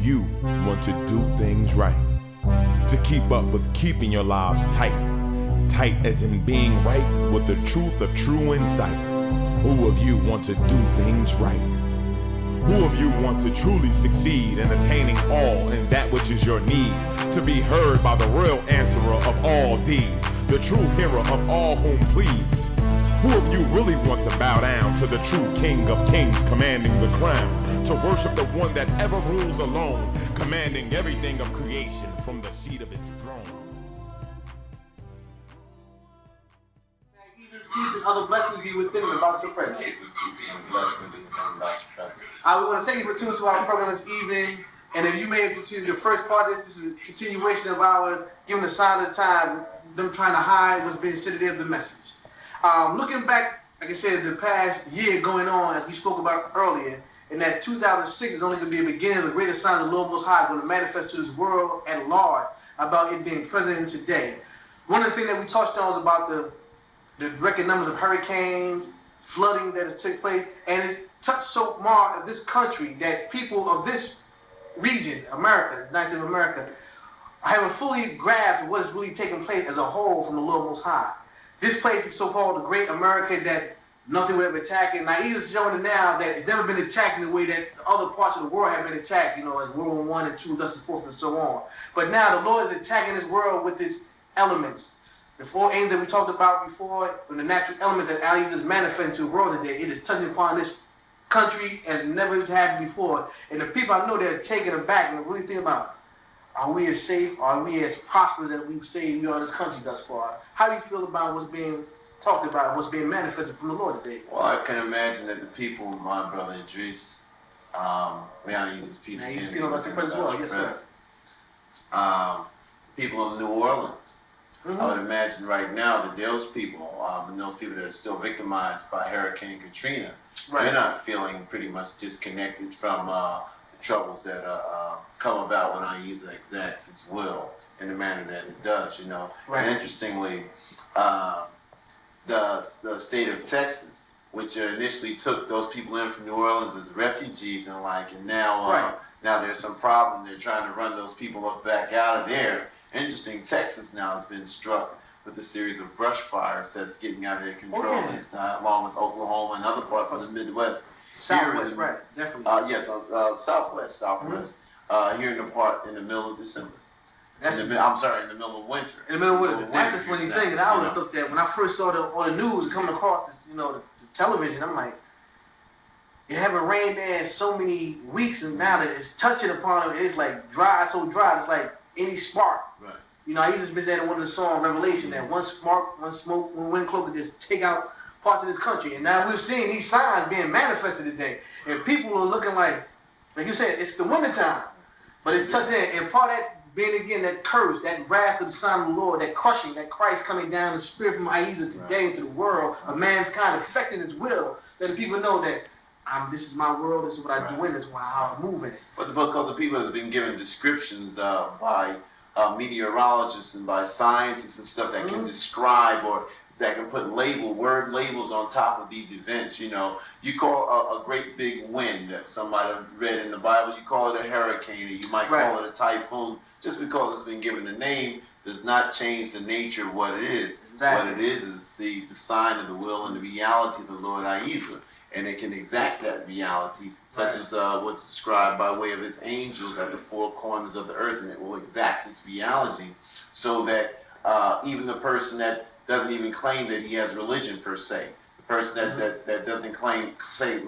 you want to do things right? To keep up with keeping your lives tight. Tight as in being right with the truth of true insight. Who of you want to do things right? Who of you want to truly succeed in attaining all in that which is your need? To be heard by the real answerer of all deeds, the true hero of all whom pleads. Who of you really want to bow down to the true King of Kings commanding the crown? To worship the one that ever rules alone, commanding everything of creation from the seat of its throne. Peace and other blessings be within and about your presence. Peace and blessings be within and about your presence. We want to thank you for tuning to our program this evening. And if you may have continued the first part of this is a continuation of our giving the sign of the time, them trying to hide what's being said today of the message. Looking back, like I said, the past year going on, as we spoke about earlier, and that 2006 is only going to be a beginning of the greatest sign of the Lord Most High going to manifest to this world at large about it being present today. One of the things that we touched on was about the record numbers of hurricanes, flooding that has taken place, and it touched so much of this country that people of this region, America, United States of America, haven't fully grasped what is really taking place as a whole from the Lord Most High. This place, so-called the Great America, that nothing would ever attack it. Now, he's showing it now that it's never been attacked in the way that the other parts of the world have been attacked, as World War I and II, thus and forth and so on. But now the Lord is attacking this world with its elements. The four aims that we talked about before, and the natural elements that Allaah is manifesting to the world today, it is touching upon this country as never has happened before. And the people I know that are taken aback and really think about, are we as safe, are we as prosperous as we've seen we are in this country thus far? How do you feel about what's being talked about, what's being manifested from the Lord today? Well, I can imagine that the people, my brother Idris, may I use this piece of him? He's feeling about your presence as well, yes sir. People of New Orleans. I would imagine right now that those people that are still victimized by Hurricane Katrina, they're not feeling pretty much disconnected from the troubles that come about when Ahezaah exacts its will in the manner that it does, Right. And interestingly, the state of Texas, which initially took those people in from New Orleans as refugees and now there's some problem. They're trying to run those people back out of there. Interesting, Texas now has been struck with a series of brush fires that's getting out of their control this time, along with Oklahoma and other parts of the Midwest. Southwest, right, definitely. Southwest, here in the middle of December. In the middle of winter. In the middle of winter. That's the funny thing. And I always thought that when I first saw on the news coming across this, the television, I'm like, it haven't rained there in so many weeks, and now that it's touching upon it, it's like dry, so dry, it's like any spark. Right. I used to be that in one of the songs, Revelation, that one spark, one smoke, one wind cloak could just take out parts of this country. And now we're seeing these signs being manifested today. And people are looking like you said, it's the wintertime. But it's touching it. And part of that being again that curse, that wrath of the Son of the Lord, that crushing, that Christ coming down, the spirit from Ahezaah today into the world, of mankind affecting his will, that the people know that this is my world, this is what I do in, this is how I move in it. But the book of the people has been given descriptions by meteorologists and by scientists and stuff that can describe or that can put word labels on top of these events. You call a great big wind that somebody read in the Bible, you call it a hurricane, or you might call it a typhoon. Just because it's been given a name does not change the nature of what it is. Exactly. What it is the sign of the will and the reality of the Lord Ahezaah. And it can exact that reality, such as what's described by way of its angels at the four corners of the earth, and it will exact its reality, so that even the person that doesn't even claim that he has religion per se, the person that doesn't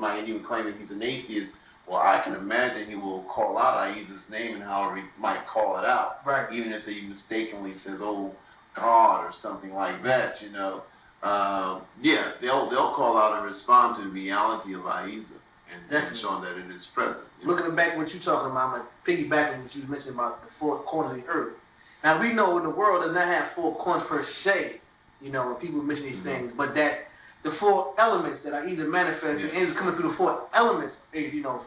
might even claim that he's an atheist, well, I can imagine he will call out Ahezaah's name and however he might call it out, even if he mistakenly says, "Oh God," or something like that, they'll call out and respond to the reality of Ahezaah and show that it is present. Looking back at what you're talking about, I'm going to piggyback on what you mentioned about the four corners of the earth. Now, we know the world does not have four corners per se, when people mention these things, but that the four elements that Ahezaah manifested, the angels coming through the four elements,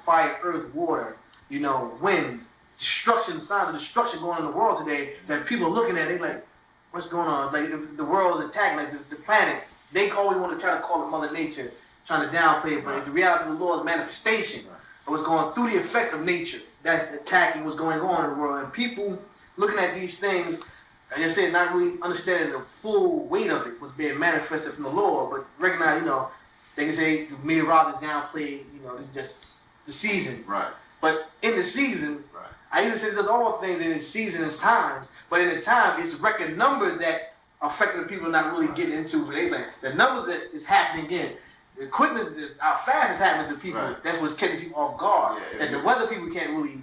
fire, earth, water, wind, destruction, signs of destruction going on in the world today, that people are looking at, they like, what's going on? Like, if the world is attacking, like the planet, they always want to try to call it Mother Nature, trying to downplay it, but it's the reality of the Lord's manifestation. what's going through the effects of nature that's attacking what's going on in the world. And people looking at these things, like I said, not really understanding the full weight of it was being manifested from the Lord, but recognize, they can say the meteorologists downplay, it's just the season. Right. But in the season, right. I even say there's all things in its season and times, but in the time, it's record number that affecting the people not really getting into. The numbers that is happening again. The quickness, how fast it's happening to people, right. That's what's keeping people off guard. Yeah, that the weather people can't really.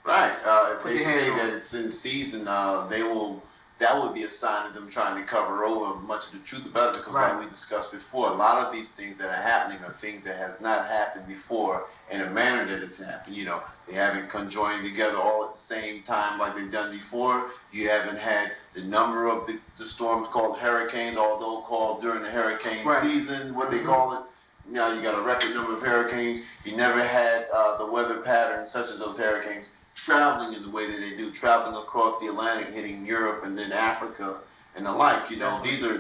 Right. If they say that it's in season, that would be a sign of them trying to cover over much of the truth about it, because right. like we discussed before, a lot of these things that are happening are things that has not happened before in a manner that it's happened. They haven't conjoined together all at the same time like they've done before. You haven't had the number of the storms called hurricanes, although called during the hurricane right. season, what they call it. Now you got a record number of hurricanes. You never had the weather patterns such as those hurricanes traveling in the way that they do, traveling across the Atlantic, hitting Europe and then Africa and the like. These are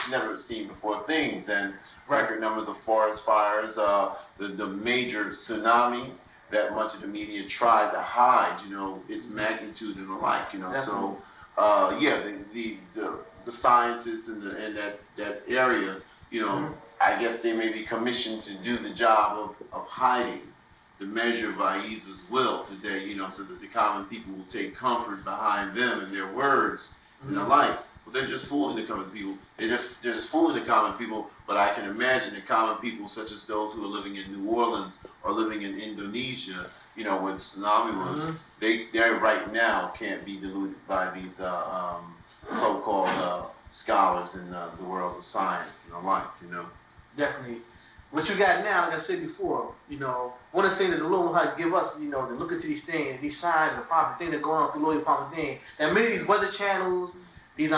never seen before things, and record numbers of forest fires, the major tsunami that much of the media tried to hide, its magnitude and the like. So the scientists in that area, I guess they may be commissioned to do the job of hiding the measure of Ahezaah's will today, so that the common people will take comfort behind them and their words and the like. But they're just fooling the common people. They're just fooling the common people. But I can imagine the common people, such as those who are living in New Orleans or living in Indonesia, when tsunami was, they right now can't be deluded by these so-called scholars in the world of science and the like. Definitely. What you got now, like I said before, one of the things that the Lord will give us, to look into these things, these signs and the prophet things that are going on through Lord Holy-Apostle Deen. That many of these weather channels, these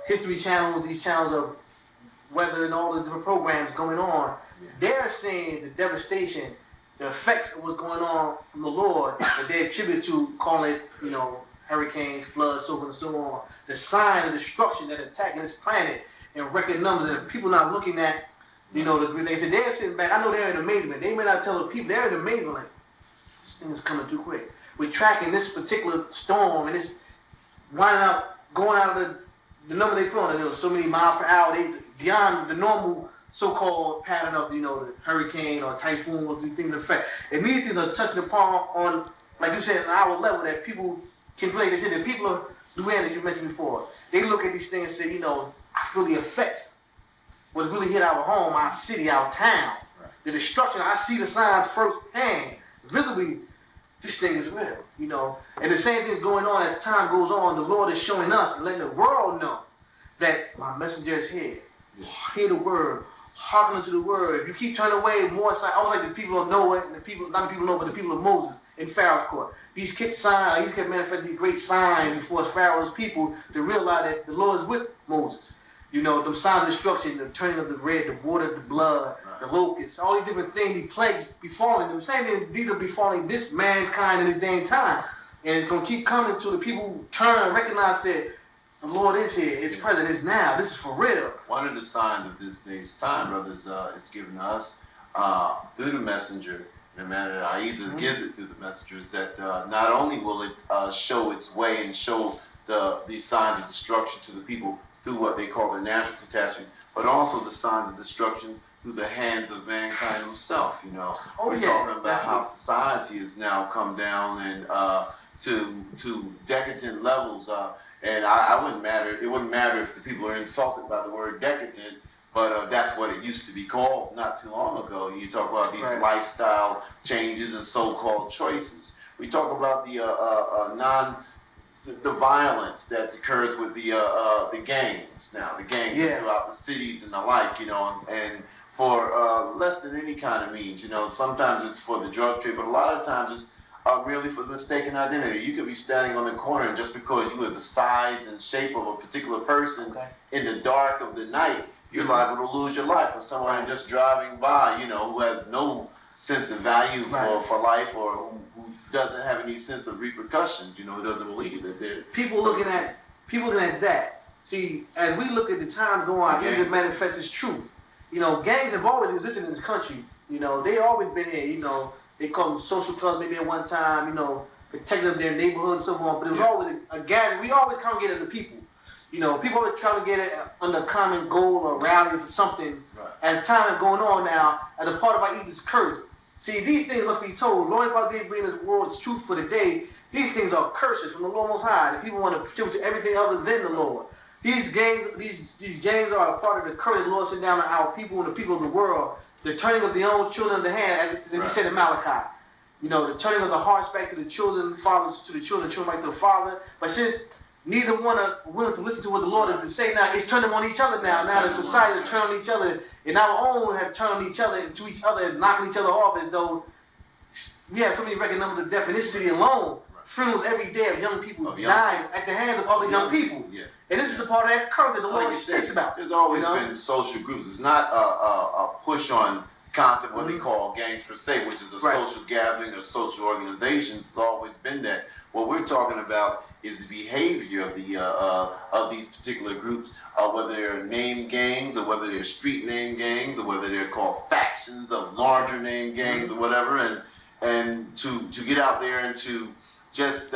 history channels, these channels of weather and all these different programs going on, they're seeing the devastation, the effects of what's going on from the Lord that they attribute to calling it, hurricanes, floods, so forth and so on. The sign of destruction that are attacking this planet in record numbers, and people not looking at. They said they're sitting back. I know they're in amazement. They may not tell the people. They're in amazement. Like, this thing is coming too quick. We're tracking this particular storm, and it's going out of the number they put on it. So many miles per hour. They beyond the normal so-called pattern of the hurricane or typhoon or things in effect. And these things are touching upon on, like you said, an hour level that people can relate. They said that people are Luann, that you mentioned before. They look at these things and say, I feel the effects. What's really hit our home, our city, our town. Right. The destruction, I see the signs firsthand. Visibly, this thing is real, And the same thing is going on as time goes on. The Lord is showing us and letting the world know that my messenger is here. Yes. Hear the word. Hearken unto the word. If you keep turning away, more signs, almost like the people of Noah and not the people of Noah, but the people of Moses in Pharaoh's court. These kept manifesting these great signs before Pharaoh's people to realize that the Lord is with Moses. The signs of destruction, the turning of the red, the water, the blood, the locusts, all these different things, these plagues befalling them. The same thing, these are befalling this mankind in this day and time. And it's going to keep coming to the people who turn and recognize that the Lord is here, it's present, it's now, this is for real. One of the signs of this day's time, brothers, is given to us through the messenger, in the manner that Ahezaah gives it through the messenger, is that not only will it show its way and show the signs of destruction to the people through what they call the natural catastrophe, but also the signs of destruction through the hands of mankind himself. We're talking about how society has now come down and to decadent levels. And it wouldn't matter if the people are insulted by the word decadent, but that's what it used to be called not too long ago. You talk about these lifestyle changes and so-called choices. We talk about the violence that occurs with the gangs now, throughout the cities and the like, and for less than any kind of means, sometimes it's for the drug trade, but a lot of times it's really for mistaken identity. You could be standing on the corner and just because you are the size and shape of a particular person in the dark of the night, you're liable to lose your life. Or someone just driving by, who has no sense of value for life or who doesn't have any sense of repercussions, who doesn't believe that they're... People looking at that. See, as we look at the time going on, this manifests its truth. Gangs have always existed in this country, You know, they always been here. You know, they call them social clubs maybe at one time. You know, protecting their neighborhoods and so on. But it was always a gathering. We always congregate as a people. You know, people always congregate under a common goal or rally for something. Right. As time is going on now, as a part of our Easter's curse. See, these things must be told. Lord Holy-Apostle Deen bringing this world's truth for the day. These things are curses from the Lord Most High. The people want to contribute to everything other than the Lord. These gangs are a part of the curse the Lord sent down on our people and the people of the world. The turning of the own children of the hand, as we said in Malachi. You know, the turning of the hearts back to the children, fathers to the children back to the father. But since neither one are willing to listen to what the Lord has to say now, it's turning on each other now. Now the society has turned on each other, and our own have turned on each other and to each other and knocking each other off as though we have so many record numbers of death in this city alone. Funerals every day of young people dying at the hands of other young people. Yeah. And this is a part of that curse that the Lord speaks about. There's always been social groups. It's not a push on concept what they call gangs per se, which is a social gathering or social organization. It's always been that. What we're talking about is the behavior of these particular groups, whether they're name gangs or whether they're street name gangs or whether they're called factions of larger name gangs or whatever, and to get out there and to just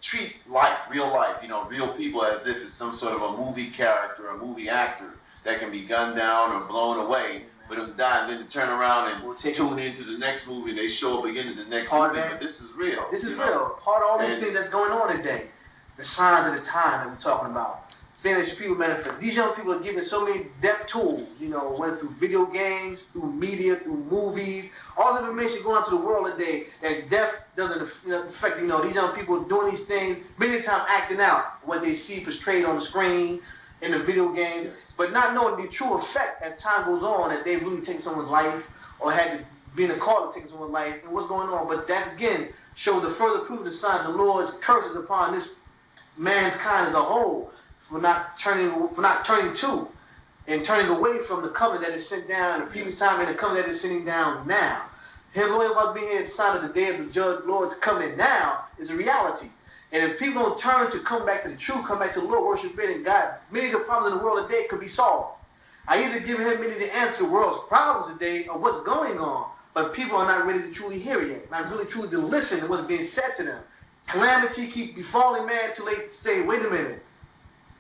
treat life, real life, you know, real people as if it's some sort of a movie character, a movie actor that can be gunned down or blown away, but them die and then turn around and tune into the next movie and they show up again in the next movie. But this is real. This is real. Part of all these things that's going on today. The signs of the time that we're talking about. Things that people manifest. These young people are given so many deaf tools, you know, whether through video games, through media, through movies, all the information going out to the world today that death doesn't affect, you know, these young people doing these things, many times acting out what they see portrayed on the screen, in the video game, but not knowing the true effect as time goes on that they really take someone's life or had to be in a car to take someone's life and what's going on. But that's again shows the further proof of the sign the Lord's curses upon this mankind as a whole for not turning to and turning away from the covenant that is sent down in the previous time and the covenant that is sending down now. Him Lord about being here at the sign of the day of the judge, Lord's covenant now is a reality. And if people don't turn to come back to the truth, come back to the Lord, worship it and God, many of the problems in the world today could be solved. I easily give him many of the answers to the world's problems today of what's going on, but people are not ready to truly hear it yet, not really truly to listen to what's being said to them. Calamity keep befalling man till they say, wait a minute.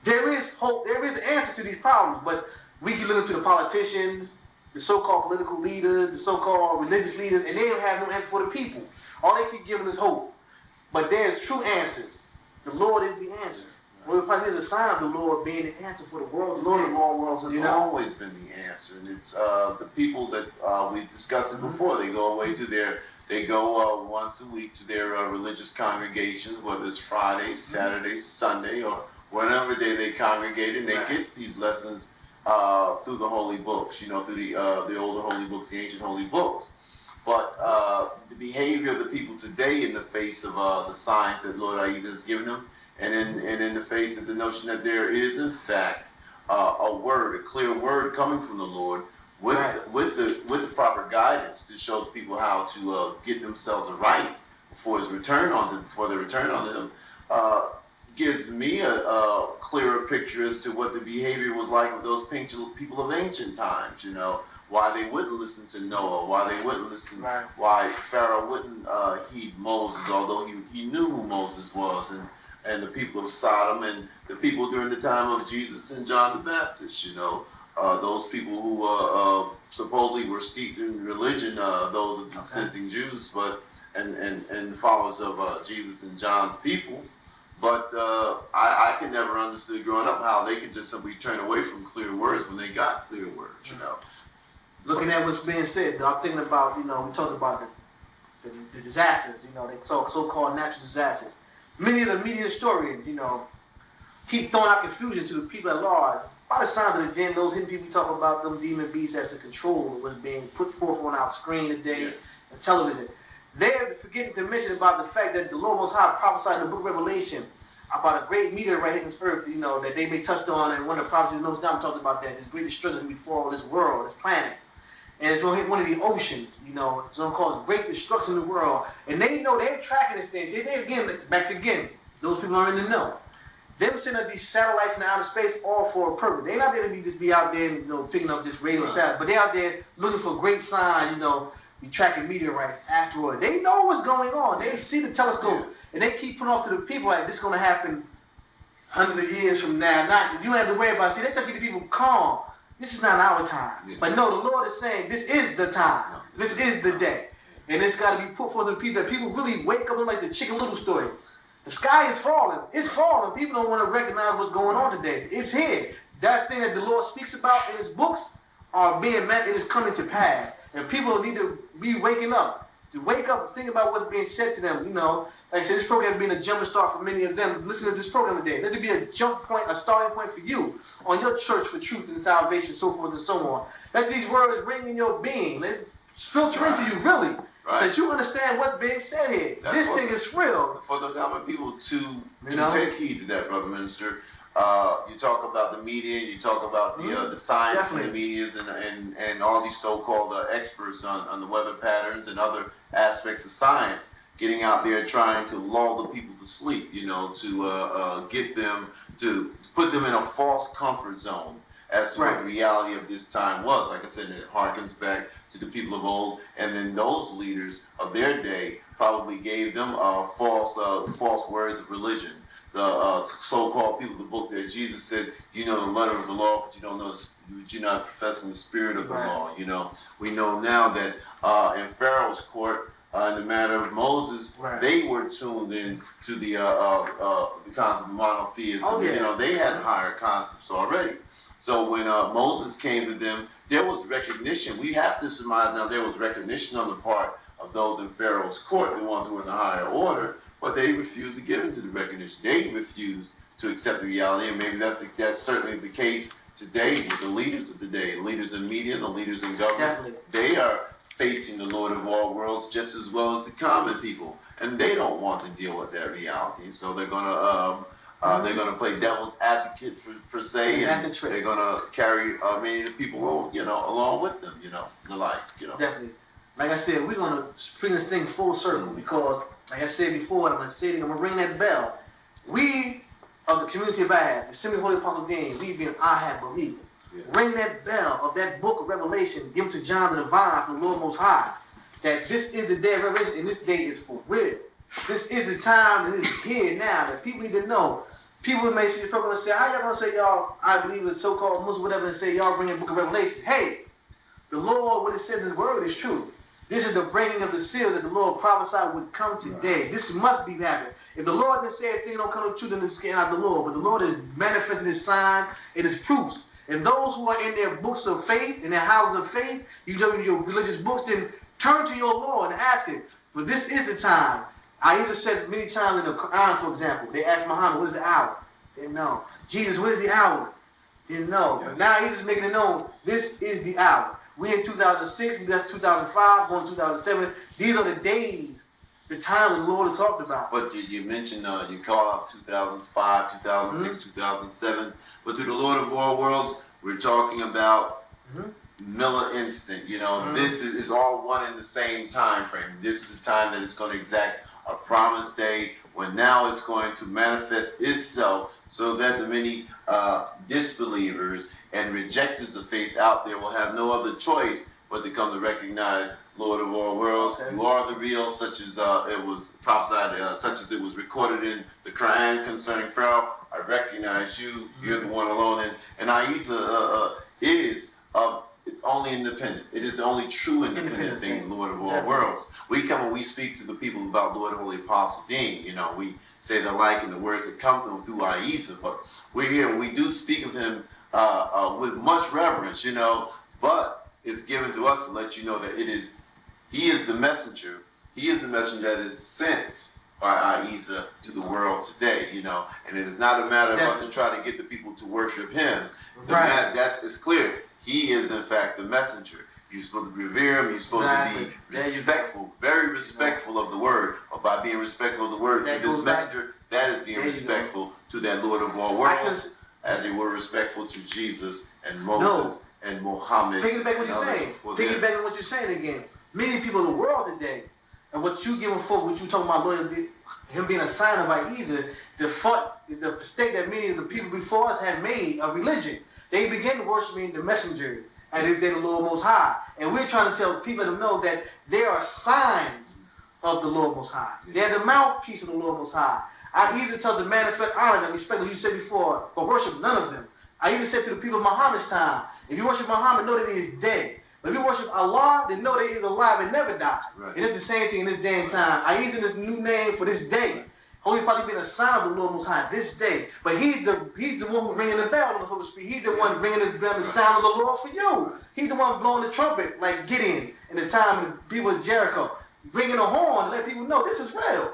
There is hope, there is an answer to these problems, but we keep looking to the politicians, the so-called political leaders, the so-called religious leaders, and they don't have no answer for the people. All they keep giving is hope. But there's true answers. The Lord is the answer. Well, there's a sign of the Lord being the answer for the world. The Lord of all worlds has always been the answer. And it's the people that we've discussed it before. They go away to they go once a week to their religious congregations, whether it's Friday, Saturday, Sunday, or whatever day they congregate, and they get these lessons through the holy books, you know, through the older holy books, the ancient holy books. But the behavior of the people today in the face of the signs that Lord Ahezaah has given them, and in the face of the notion that there is in fact a clear word coming from the Lord with the proper guidance to show the people how to get themselves right before they return onto them, gives me a clearer picture as to what the behavior was like of those people of ancient times, you know. Why they wouldn't listen to Noah, why they wouldn't listen, why Pharaoh wouldn't heed Moses, although he knew who Moses was, and the people of Sodom, and the people during the time of Jesus and John the Baptist, you know, those people who supposedly were steeped in religion, those of dissenting Jews, but and followers of Jesus and John's people. But I could never understood growing up how they could just simply turn away from clear words when they got clear words, you know. Looking at what's being said, I'm thinking about, you know, we talked about the disasters, you know, the so-called natural disasters. Many of the media historians, you know, keep throwing out confusion to the people at large. By the signs of the gym, those hidden people we talk about, them demon beasts as a control was being put forth on our screen today and television. They're forgetting to mention about the fact that the Lord Most High prophesied in the book of Revelation about a great meteorite hitting this earth, you know, that they may touched on, and one of the prophecies knows down talked about that. This great destruction before this world, this planet. And it's going to hit one of the oceans, you know. It's going to cause great destruction in the world. And they know they're tracking this thing. See, those people are in the know. them sending up these satellites in outer space all for a purpose. They're not there to just be out there, picking up this radio satellite, but they're out there looking for great signs, be tracking meteorites, asteroids. They know what's going on. They see the telescope, and they keep putting off to the people like this is going to happen hundreds of years from now. You don't have to worry about it. See, they try to get the people calm. This is not our time. Yeah. But no, the Lord is saying this is the time. This is the day. And it's got to be put forth to the people that people really wake up like the Chicken Little story. The sky is falling. It's falling. People don't want to recognize what's going on today. It's here. That thing that the Lord speaks about in his books are being met. It is coming to pass. And people need to be waking up. To wake up, think about what's being said to them. Like I said, this program being a jumping start for many of them. Listen to this program today. Let it be a jump point, a starting point for you on your church for truth and salvation, so forth and so on. Let these words ring in your being. Let it filter into you, really. Right. So that you understand what's being said here. This thing is real. For the common people to take heed to that, Brother Minister. You talk about the media, you talk about the science and the media and all these so-called experts on the weather patterns and other aspects of science getting out there trying to lull the people to sleep, to get them to put them in a false comfort zone as to what the reality of this time was. Like I said, it harkens back to the people of old, and then those leaders of their day probably gave them false words of religion. The so-called people, the book that Jesus said, the letter of the law, but you're not professing the spirit of the law. We know now that in Pharaoh's court, in the matter of Moses, they were tuned in to the concept of monotheism. Oh, yeah. They had higher concepts already. So when Moses came to them, there was recognition. We have to surmise now there was recognition on the part of those in Pharaoh's court, the ones who were in the higher order, but they refused to give into the recognition. They refused to accept the reality, and maybe that's certainly the case today with the leaders of today, the leaders in media, the leaders in government. Definitely. They are facing the Lord of all worlds just as well as the common people, and they don't want to deal with that reality. So they're gonna play devil's advocate per se, and they're gonna carry many people along with them, the like. Definitely. Like I said, we're gonna bring this thing full circle because, like I said before, and I'm gonna say it, I'm gonna ring that bell. We of the community of A.H.A.D, the Lord Holy-Apostle Deen, we being A.H.A.D believers. Yeah. Ring that bell of that book of Revelation, given to John the Divine from the Lord Most High, that this is the day of Revelation, and this day is for real. This is the time, and it's here now, that people need to know. People may see the program and say, how y'all gonna say y'all, I believe in so-called Muslim, whatever, and say y'all bring in the book of Revelation? Hey, the Lord, what it says in his word is true. This is the breaking of the seal that the Lord prophesied would come today. Right. This must be happening. If the Lord didn't say a thing don't come to truth, then it's getting out of the Lord. But the Lord is manifesting his signs and his proofs. And those who are in their books of faith, in their houses of faith, you know your religious books, then turn to your Lord and ask him, for this is the time. Ahezaah said many times in the Quran, for example, they asked Muhammad, what is the hour? Didn't know. Jesus, what is the hour? Didn't know. Yes. But now he's just making it known, this is the hour. We in 2006, we left 2005, going to 2007. These are the days, the time the Lord has talked about. But you mentioned, you call out 2005, 2006, 2007. But to the Lord of all worlds, we're talking about millisecond. This is all one in the same time frame. This is the time that it's going to exact a promised day when now it's going to manifest itself so that the many disbelievers and rejectors of faith out there will have no other choice but to come to recognize Lord of all worlds. Okay. You are the real, such as it was prophesied, such as it was recorded in the Quran concerning Pharaoh. I recognize you. You're the one alone. And Ahezaah is it's only independent. It is the only true independent thing, Lord of all worlds. We come and we speak to the people about Lord Holy-Apostle Deen. We say the like and the words that come to him through Ahezaah. But we're here. We do speak of him with much reverence, but it's given to us to let you know that he is the messenger. He is the messenger that is sent by Ahezaah to the world today, and it is not a matter of us to try to get the people to worship him. It's clear. He is in fact the messenger. You're supposed to revere him. You're supposed to be respectful, very respectful of the word. But by being respectful of the word to this messenger, that is being respectful to that Lord of all worlds, as they were respectful to Jesus and Moses and Muhammad. Piggyback what you're saying. Piggyback on what you're saying again. Many people in the world today, and what you giving forth, what you talking about, Lord, him being a sign of Ahezaah, the mistake that many of the people before us had made of religion. They began worshiping the messengers as if they're the Lord Most High. And we're trying to tell people to know that there are signs of the Lord Most High. They're the mouthpiece of the Lord Most High. I easily tell to manifest honor and respect, like you said before, but worship none of them. I even said to the people of Muhammad's time, if you worship Muhammad, know that he is dead. But if you worship Allah, then know that he is alive and never died. Right. And it's the same thing in this day and time. I use this new name for this day. Holy-Apostle being a sign of the Lord Most High this day. But he's the one who's ringing the bell, so to speak. He's the one ringing the sound of the Lord for you. He's the one blowing the trumpet like Gideon in the time of the people of Jericho. Ringing a horn to let people know this is real.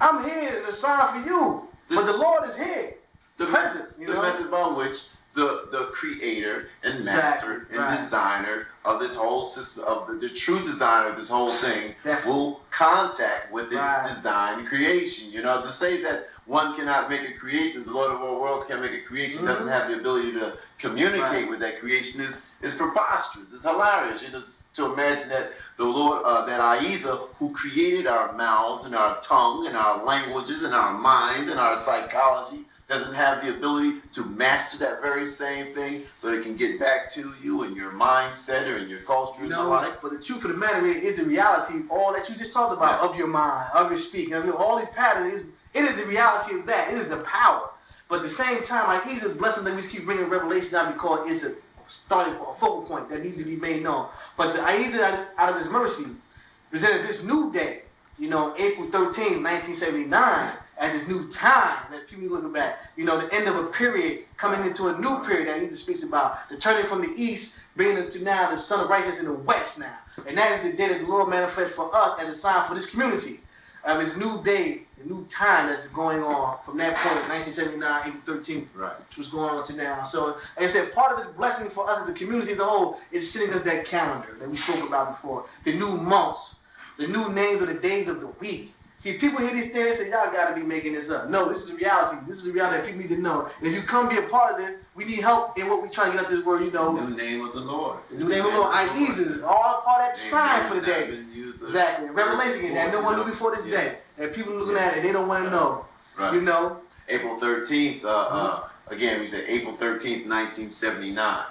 I'm here as a sign for you. But the Lord is here. The present. You know? Method by which the creator and master and designer of this whole system, of the true designer of this whole thing, will contact with its design creation. You know, to say that one cannot make a creation, the Lord of all worlds can't make a creation, doesn't have the ability to communicate with that creation is preposterous. It's hilarious. You know, to imagine that the Lord, that Ahezaah, who created our mouths and our tongue and our languages and our mind and our psychology, doesn't have the ability to master that very same thing so it can get back to you and your mindset or in your culture and your life. But the truth of the matter is the reality of all that you just talked about, of your mind, of your speaking, of all these patterns. It is the reality of that. It is the power. But at the same time, Ahezaah's blessing that we keep bringing Revelation down because it's a starting point, a focal point that needs to be made known. But the Ahezaah, out of his mercy, presented this new day, you know, April 13, 1979, as this new time that people looking back, you know, the end of a period, coming into a new period that Ahezaah speaks about, the turning from the east, bringing it to now the sun of righteousness in the west now. And that is the day that the Lord manifests for us as a sign for this community of his new day, the new time that's going on from that point, 1979, April 13th, which was going on to now. So, like I said, part of his blessing for us as a community as a whole is sending us that calendar that we spoke about before, the new months, the new names of the days of the week. See, people hear these things and say, y'all got to be making this up. No, this is the reality. This is the reality that people need to know. And if you come be a part of this, we need help in what we're trying to get out this word, you know. The new name of the Lord. The new name of the Lord. Ahezaah, all part of that sign for the day. Exactly. Revelation that no one knew before this day. That people looking at it, they don't want to know. Right. You know? April 13th, again, we say April 13th, 1979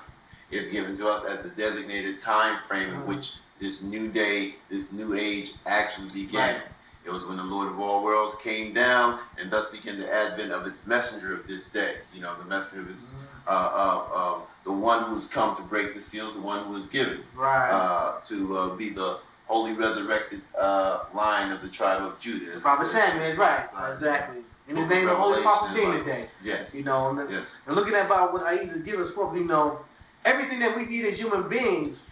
is given to us as the designated time frame in which this new day, this new age actually began. Right. It was when the Lord of all worlds came down and thus began the advent of its messenger of this day. You know, the messenger of his, the one who's come to break the seals, the one who was given to be the holy resurrected line of the tribe of Judah. The Prophet Samuel is right. Exactly. In his name, the Holy-Apostle Deen today. Yes. You know, and looking at about what Ahezaah is giving us forth, you know, everything that we need as human beings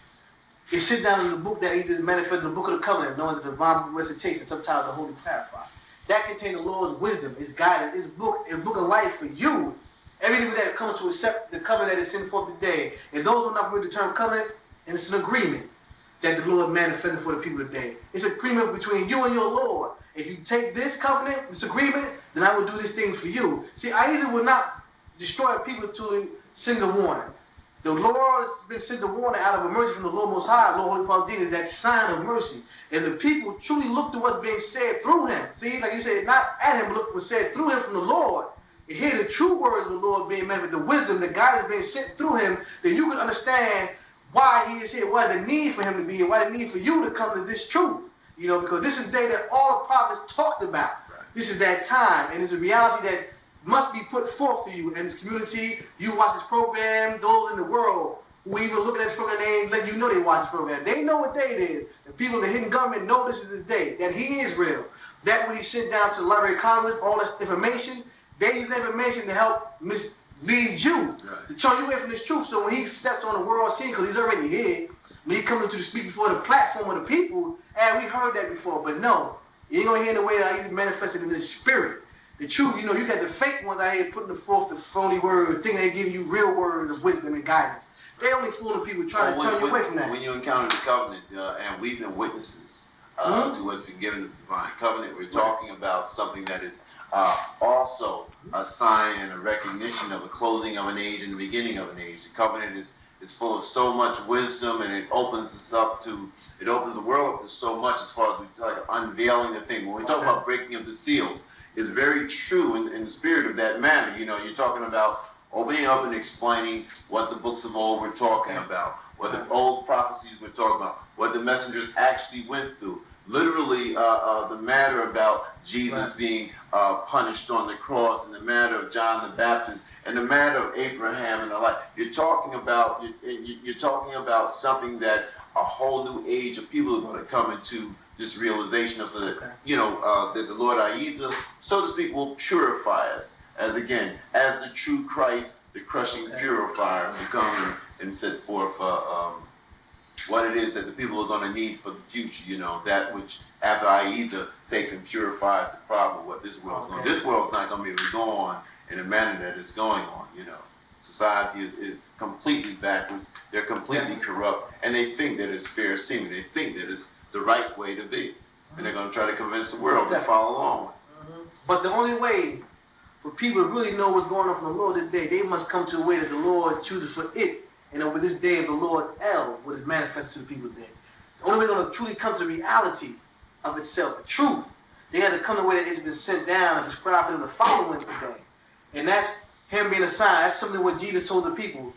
is sit down in the book that Ahezaah manifested, the book of the covenant, known as the divine recitation, subtitled the Holy Clarify. That contains the Lord's wisdom, his guidance, his book, a book of life for you. Everything that comes to accept the covenant that is sent forth today. And those who are not familiar with the term covenant, and it's an agreement that the Lord manifested for the people today. It's an agreement between you and your Lord. If you take this covenant, this agreement, then I will do these things for you. See, Ahezaah will not destroy people until he sends a warning. The Lord has been sent a warning out of a mercy from the Lord Most High, Lord Holy-Apostle Deen, is that sign of mercy. And the people truly look to what's being said through him. See, like you said, not at him, but look what's said through him from the Lord. And hear the true words of the Lord being met with the wisdom, the guidance being sent through him, then you can understand why he is here, why the need for him to be here, why the need for you to come to this truth. You know, because this is the day that all the prophets talked about. Right. This is that time, and it's a reality that must be put forth to you in this community. You watch this program, those in the world who even look at this program, they ain't let you know they watch this program. They know what day it is. The people in the hidden government know this is the day, that he is real. That when he sent down to the Library of Congress, all this information, they use the information to help mislead you, to turn you away from this truth. So when he steps on the world scene, because he's already here, when he comes to speak before the platform of the people, and we heard that before, but no, you ain't gonna hear in the way that he's manifested in the spirit. The truth, you know, you got the fake ones out here putting forth the phony word, thinking they give you real word of wisdom and guidance. They only fooling people trying to turn you away from that. When you encounter the covenant, and we've been witnesses to what's been given the divine covenant, we're talking about something that is also a sign and a recognition of the closing of an age and the beginning of an age. The covenant is full of so much wisdom, and it opens us up to, it opens the world up to so much as far as we talk unveiling the thing. When we talk about breaking of the seals, is very true in the spirit of that manner. You know, you're talking about opening up and explaining what the books of old were talking about, what the old prophecies were talking about, what the messengers actually went through. Literally, the matter about Jesus being punished on the cross, and the matter of John the Baptist, and the matter of Abraham and the like. You're talking about something that a whole new age of people are going to come into this realization of, so that that the Lord Ahezaah, so to speak, will purify us as the true Christ, the crushing purifier, to come and set forth what it is that the people are going to need for the future, that which after Ahezaah takes and purifies the problem of what this world's going. This world's not going to be able to go on in a manner that it's going on, Society is completely backwards. They're completely corrupt, and they think that it's fair seeming. They think that it's the right way to be, and they're going to try to convince the world to follow along. But the only way for people to really know what's going on from the Lord today, they must come to a way that the Lord chooses for it. And over this day of the Lord what is manifested to the people today. The only way they're going to truly come to the reality of itself, the truth, they had to come to the way that it's been sent down and prescribed for them to follow in today. And that's him being a sign. That's something what Jesus told the people.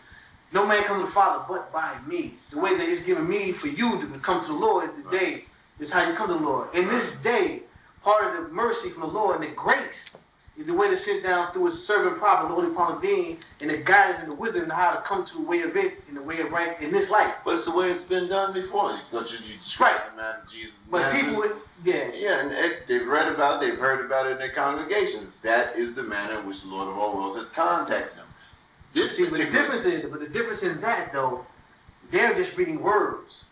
No man comes to the Father but by me. The way that it's given me for you to come to the Lord today is how you come to the Lord. In this day, part of the mercy from the Lord and the grace is the way to sit down through his servant prophet, Lord Holy-Apostle Deen, and the guidance and the wisdom and how to come to the way of it and the way of right in this life. But it's the way it's been done before. You describe the man of Jesus. But people, and they've read about it, they've heard about it in their congregations. That is the manner in which the Lord of all worlds has contacted them. But the difference in that though, they're just reading words.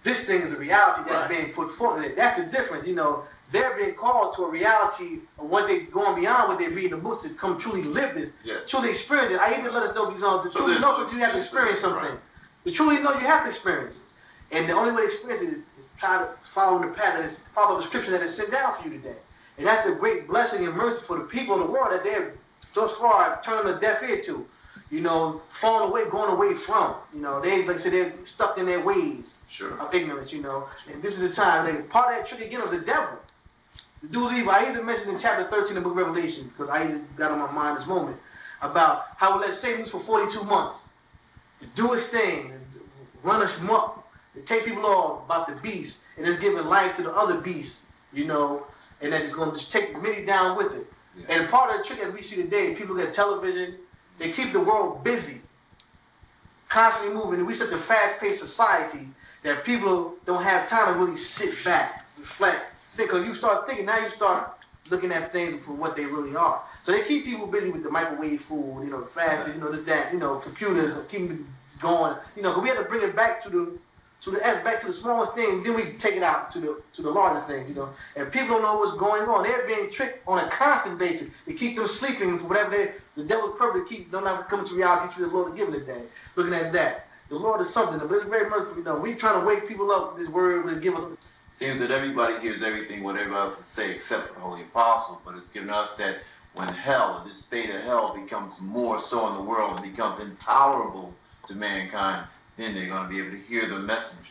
This thing is a reality that's being put forth. That's the difference, They're being called to a reality of what they're going beyond what they read in the books to come truly live this, truly experience it. I even let us know, to truly know that you have to experience something. Right. To truly know you have to experience it. And the only way to experience it is try to follow the path follow the scripture that is sent down for you today. And that's the great blessing and mercy for the people of the world that they're thus far turning a deaf ear to. Falling away, going away from. They, like I said, they're stuck in their ways of ignorance, And this is the time. Part of that trick again of the devil. The dude evil. I either mentioned in chapter 13 of the book of Revelation, because I either got on my mind this moment, about how we let Satan loose for 42 months to do his thing, and run us muck, to take people off about the beast, and just giving life to the other beasts, and that it's going to just take many down with it. Yeah. And part of the trick as we see today, people get television, they keep the world busy, constantly moving. And we're such a fast-paced society that people don't have time to really sit back, reflect, think. Because you start thinking, now you start looking at things for what they really are. So they keep people busy with the microwave food, fast, this, that, computers, keep them going. Because we have to bring it back to the smallest thing, then we take it out to the larger things, And people don't know what's going on. They're being tricked on a constant basis to keep them sleeping for whatever the devil's purpose to keep them not coming to reality to the Lord is giving today. Looking at that. The Lord is something, but it's very merciful. We trying to wake people up with this word to give us. Seems that everybody hears everything, whatever else to say, except for the Holy Apostle, but it's given us that when hell, this state of hell becomes more so in the world and becomes intolerable to mankind, then they're going to be able to hear the messenger,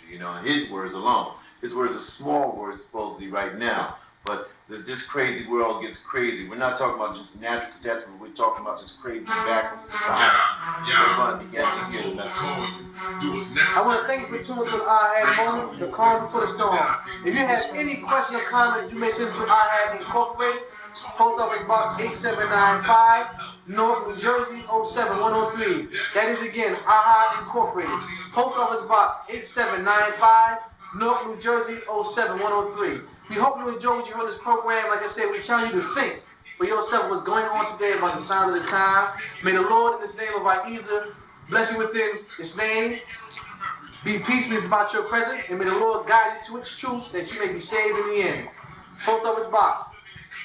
his words alone. His words are small words supposedly right now, but as this crazy world gets crazy, we're not talking about just natural catastrophe, we're talking about just crazy backward society. We're going to begin to hear the messenger. I want to thank you for tuning to the A.H.A.D moment, the calm before the storm. If you have any question or comment, you may send to A.H.A.D Incorporated, Post Office Box 8795, North New Jersey 07103. That is again A.H.A.D Incorporated, Post Office Box 8795, North New Jersey 07103. We hope you enjoyed what you heard in this program. Like I said, we challenge you to think for yourself what's going on today about the signs of the time. May the Lord, in this name of Ahezaah, bless you within His name. Be peaceful about your presence, and may the Lord guide you to its truth that you may be saved in the end. Post Office Box,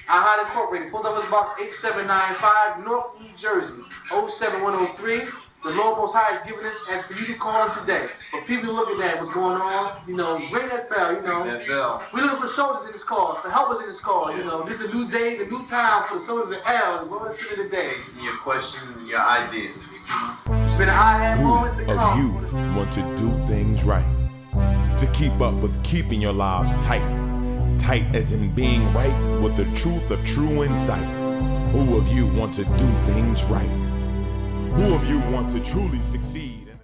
A.H.A.D Incorporated, Post Office Box 8795, North New Jersey 07103. The Lord Most High is giving us as for you to call in today. For people to look at that, what's going on, ring that bell, That bell. We're looking for soldiers in this cause, for helpers in this cause, This is a new day, the new time for the soldiers of El, the Lord is sitting today. Your questions and your ideas. It's been an A.H.A.D moment to Who of come. you want to do things right? To keep up with keeping your lives tight, Tight as in being right with the truth of true insight. Who of you want to do things right? Who of you want to truly succeed?